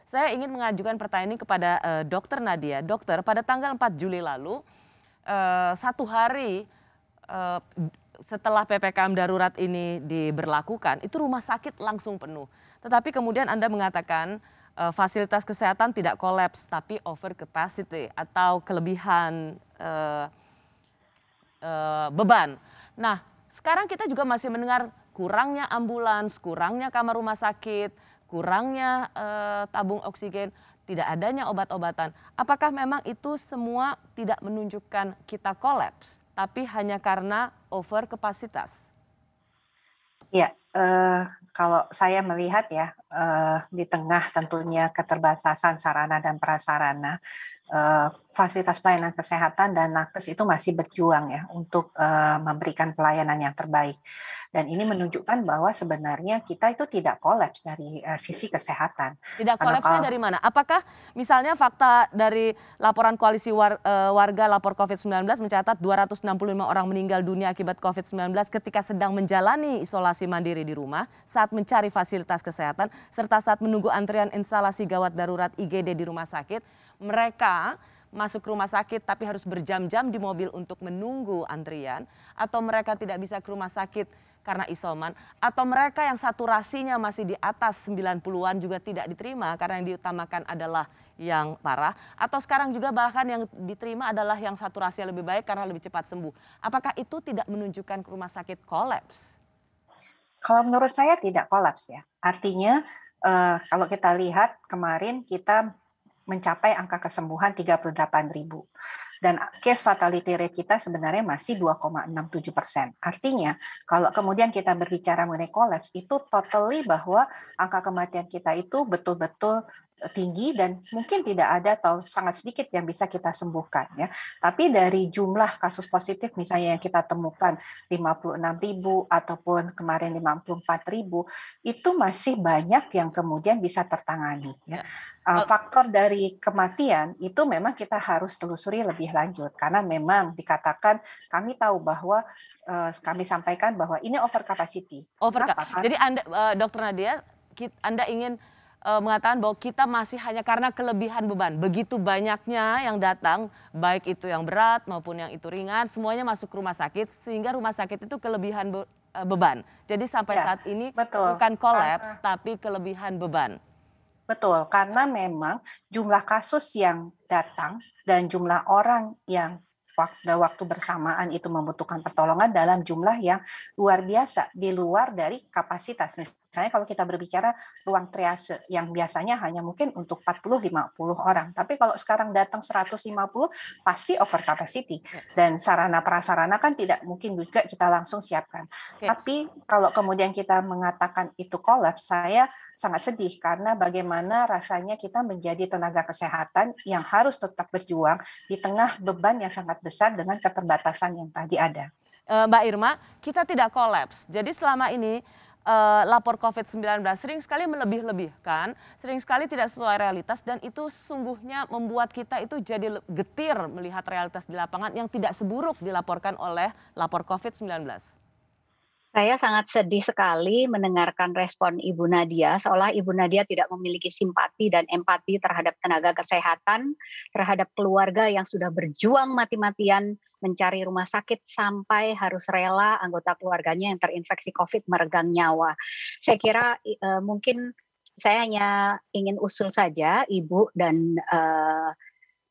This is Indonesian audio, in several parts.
Saya ingin mengajukan pertanyaan ini kepada Dokter Nadia. Dokter, pada tanggal 4 Juli lalu, 1 hari eh, setelah PPKM darurat ini diberlakukan, itu rumah sakit langsung penuh. Tetapi kemudian Anda mengatakan fasilitas kesehatan tidak kolaps, tapi over capacity atau kelebihan beban. Nah, sekarang kita juga masih mendengar kurangnya ambulans, kurangnya kamar rumah sakit, kurangnya tabung oksigen, tidak adanya obat-obatan. Apakah memang itu semua tidak menunjukkan kita kolaps, tapi hanya karena over kapasitas? Ya, kalau saya melihat ya, di tengah tentunya keterbatasan sarana dan prasarana, fasilitas pelayanan kesehatan dan nakes itu masih berjuang ya untuk memberikan pelayanan yang terbaik. Dan ini menunjukkan bahwa sebenarnya kita itu tidak kolaps dari sisi kesehatan. Tidak Karena kolapsnya kalau dari mana? Apakah misalnya fakta dari laporan koalisi warga lapor COVID-19 mencatat 265 orang meninggal dunia akibat COVID-19 ketika sedang menjalani isolasi mandiri di rumah saat mencari fasilitas kesehatan serta saat menunggu antrian instalasi gawat darurat IGD di rumah sakit. Mereka masuk rumah sakit tapi harus berjam-jam di mobil untuk menunggu antrian, atau mereka tidak bisa ke rumah sakit karena isoman, atau mereka yang saturasinya masih di atas 90-an juga tidak diterima karena yang diutamakan adalah yang parah, atau sekarang juga bahkan yang diterima adalah yang saturasinya lebih baik karena lebih cepat sembuh. Apakah itu tidak menunjukkan ke rumah sakit kolaps? kalau menurut saya tidak kolaps ya. Artinya kalau kita lihat kemarin kita mencapai angka kesembuhan 38.000 dan case fatality rate kita sebenarnya masih 2,67%. Artinya kalau kemudian kita berbicara mengenai kolaps itu totally bahwa angka kematian kita itu betul-betul tinggi dan mungkin tidak ada atau sangat sedikit yang bisa kita sembuhkan ya. Tapi dari jumlah kasus positif misalnya yang kita temukan 56.000 ataupun kemarin 54.000 itu masih banyak yang kemudian bisa tertangani ya. Ya. Faktor dari kematian itu memang kita harus telusuri lebih lanjut karena memang dikatakan kami tahu bahwa kami sampaikan bahwa ini over capacity. Kenapa? Jadi Anda, Dokter Nadia, Anda ingin mengatakan bahwa kita masih hanya karena kelebihan beban. Begitu banyaknya yang datang, baik itu yang berat maupun yang itu ringan, semuanya masuk ke rumah sakit, sehingga rumah sakit itu kelebihan beban. Jadi sampai Ya, saat ini betul. bukan kolaps, Karena tapi kelebihan beban. betul, karena memang jumlah kasus yang datang dan jumlah orang yang waktu bersamaan itu membutuhkan pertolongan dalam jumlah yang luar biasa, di luar dari kapasitas. Misalnya kalau kita berbicara ruang triase yang biasanya hanya mungkin untuk 40-50 orang, tapi kalau sekarang datang 150 pasti over capacity. Ya, Dan sarana prasarana kan tidak mungkin juga kita langsung siapkan. oke. Tapi kalau kemudian kita mengatakan itu kolaps, saya sangat sedih karena bagaimana rasanya kita menjadi tenaga kesehatan yang harus tetap berjuang di tengah beban yang sangat besar dengan keterbatasan yang tadi ada. Mbak Irma, kita tidak kolaps. Jadi selama ini lapor COVID-19 sering sekali melebih-lebihkan, sering sekali tidak sesuai realitas, dan itu sungguhnya membuat kita itu jadi getir melihat realitas di lapangan yang tidak seburuk dilaporkan oleh lapor COVID-19. Saya sangat sedih sekali mendengarkan respon Ibu Nadia, seolah Ibu Nadia tidak memiliki simpati dan empati terhadap tenaga kesehatan, terhadap keluarga yang sudah berjuang mati-matian mencari rumah sakit sampai harus rela anggota keluarganya yang terinfeksi COVID meregang nyawa. Saya kira mungkin saya hanya ingin usul saja Ibu dan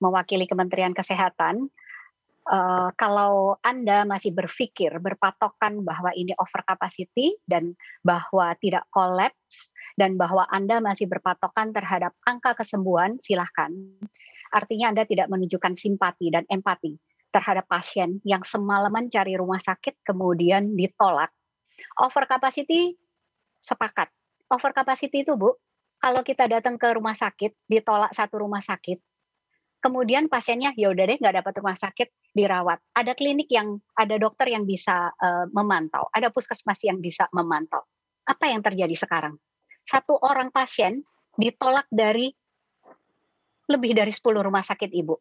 mewakili Kementerian Kesehatan. Kalau Anda masih berpikir, berpatokan bahwa ini over capacity dan bahwa tidak kolaps dan bahwa Anda masih berpatokan terhadap angka kesembuhan, silahkan. Artinya Anda tidak menunjukkan simpati dan empati terhadap pasien yang semalaman cari rumah sakit kemudian ditolak. Over capacity, sepakat. Over capacity itu, Bu, kalau kita datang ke rumah sakit, ditolak satu rumah sakit, kemudian pasiennya ya udah deh nggak dapat rumah sakit, dirawat. Ada klinik yang ada dokter yang bisa memantau, ada puskesmas yang bisa memantau. Apa yang terjadi sekarang? Satu orang pasien ditolak dari lebih dari 10 rumah sakit, Ibu,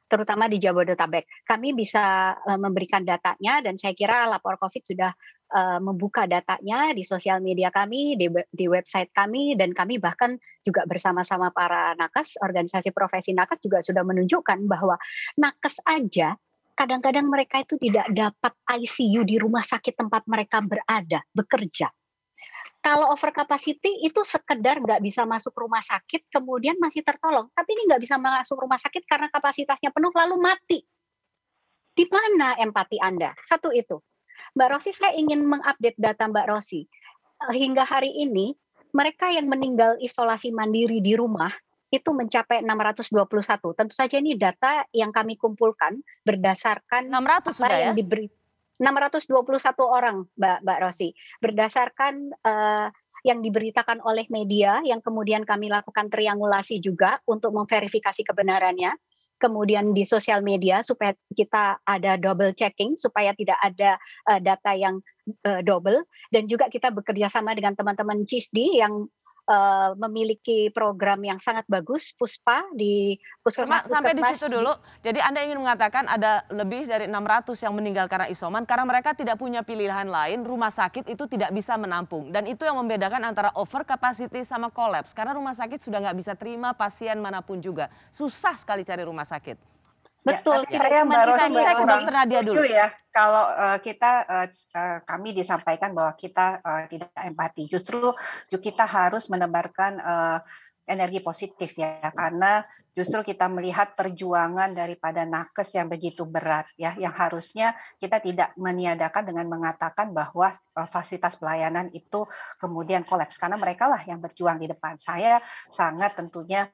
terutama di Jabodetabek. Kami bisa memberikan datanya dan saya kira lapor COVID sudah membuka datanya di sosial media kami, di website kami, dan kami bahkan juga bersama-sama para nakes, organisasi profesi nakes juga sudah menunjukkan bahwa nakes aja kadang-kadang mereka itu tidak dapat ICU di rumah sakit tempat mereka berada, bekerja. Kalau over capacity itu sekedar nggak bisa masuk rumah sakit, kemudian masih tertolong. Tapi ini nggak bisa masuk rumah sakit karena kapasitasnya penuh, lalu mati. Di mana empati Anda? Satu itu. Mbak Rosi, saya ingin mengupdate data Mbak Rosi. Hingga hari ini, mereka yang meninggal isolasi mandiri di rumah itu mencapai 621. Tentu saja ini data yang kami kumpulkan berdasarkan 600 apa sudah ya? yang diberi 621 orang, Mbak Rosi. Berdasarkan yang diberitakan oleh media, yang kemudian kami lakukan triangulasi juga untuk memverifikasi kebenarannya. Kemudian di sosial media supaya kita ada double checking, supaya tidak ada data yang double. Dan juga kita bekerja sama dengan teman-teman CISDI yang memiliki program yang sangat bagus, Puspa di puskesmas. Sampai di situ dulu. Jadi Anda ingin mengatakan ada lebih dari 600 yang meninggal karena isoman karena mereka tidak punya pilihan lain, rumah sakit itu tidak bisa menampung. Dan itu yang membedakan antara over capacity sama collapse. Karena rumah sakit sudah nggak bisa terima pasien manapun juga. Susah sekali cari rumah sakit. Betul, ya, saya Mbak Rosi kurang setuju ya kalau kami disampaikan bahwa kita tidak empati. Justru kita harus menebarkan energi positif ya, karena justru kita melihat perjuangan daripada nakes yang begitu berat ya, yang harusnya kita tidak meniadakan dengan mengatakan bahwa fasilitas pelayanan itu kemudian kolaps, karena mereka lah yang berjuang di depan. Saya sangat tentunya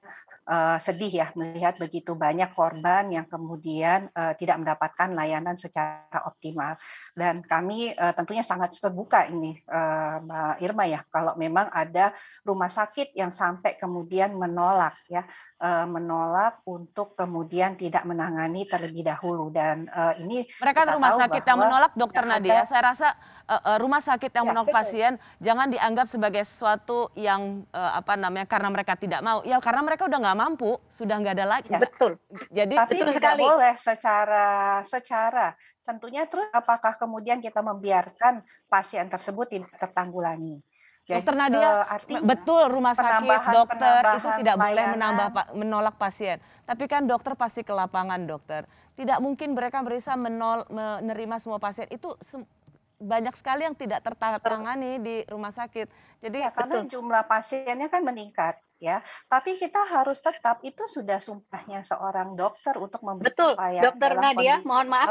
sedih ya melihat begitu banyak korban yang kemudian tidak mendapatkan layanan secara optimal. Dan kami tentunya sangat terbuka ini Mbak Irma ya, kalau memang ada rumah sakit yang sampai kemudian menolak ya, menolak untuk kemudian tidak menangani terlebih dahulu. Dan ini mereka rumah sakit yang menolak, Dokter Nadia, saya rasa rumah sakit yang menolak pasien jangan dianggap sebagai sesuatu yang karena mereka tidak mau, ya karena mereka udah nggak mampu, sudah nggak ada lagi. Betul. Jadi tapi betul tidak sekali. Boleh secara tentunya. Terus apakah kemudian kita membiarkan pasien tersebut tidak tertanggulangi? Jadi, Dokter Nadia, betul rumah sakit, dokter itu tidak boleh menolak pasien. Tapi kan dokter pasti ke lapangan, dokter. Tidak mungkin mereka bisa menerima semua pasien. Itu banyak sekali yang tidak tertangani di rumah sakit. Jadi ya, karena jumlah pasiennya kan meningkat ya. Tapi kita harus tetap, itu sudah sumpahnya seorang dokter untuk memberikan pelayanan. Dokter Nadia, mohon maaf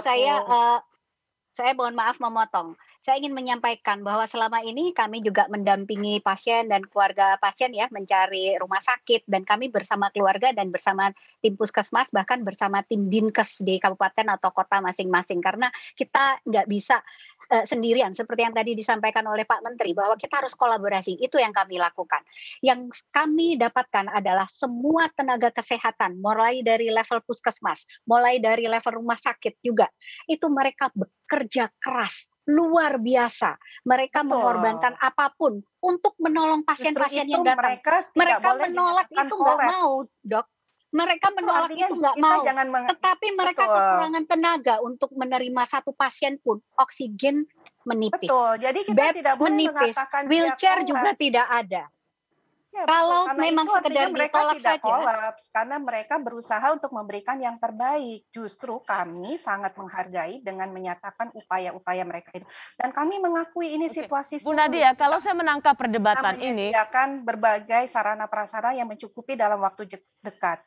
saya mohon maaf memotong. Saya ingin menyampaikan bahwa selama ini kami juga mendampingi pasien dan keluarga pasien ya mencari rumah sakit, dan kami bersama keluarga dan bersama tim puskesmas, bahkan bersama tim dinkes di kabupaten atau kota masing-masing, karena kita nggak bisa sendirian seperti yang tadi disampaikan oleh Pak Menteri bahwa kita harus kolaborasi. Itu yang kami lakukan. Yang kami dapatkan adalah semua tenaga kesehatan mulai dari level puskesmas, mulai dari level rumah sakit juga. Itu mereka bekerja keras luar biasa. Mereka mengorbankan apapun untuk menolong pasien-pasien yang datang. Mereka menolak itu nggak mau, Dok. Mereka menolak itu nggak mau, tetapi mereka kekurangan tenaga untuk menerima satu pasien pun. Oksigen menipis, betul. Jadi kita tidak boleh menipis, wheelchair juga tidak ada. Ya, kalau memang sekedar mereka ditolak tidak saja, kolaps karena mereka berusaha untuk memberikan yang terbaik. Justru kami sangat menghargai dengan menyatakan upaya-upaya mereka itu, dan kami mengakui ini situasi sulit. Bu Nadia, kalau saya menangkap perdebatan ini, menyediakan berbagai sarana prasarana yang mencukupi dalam waktu dekat.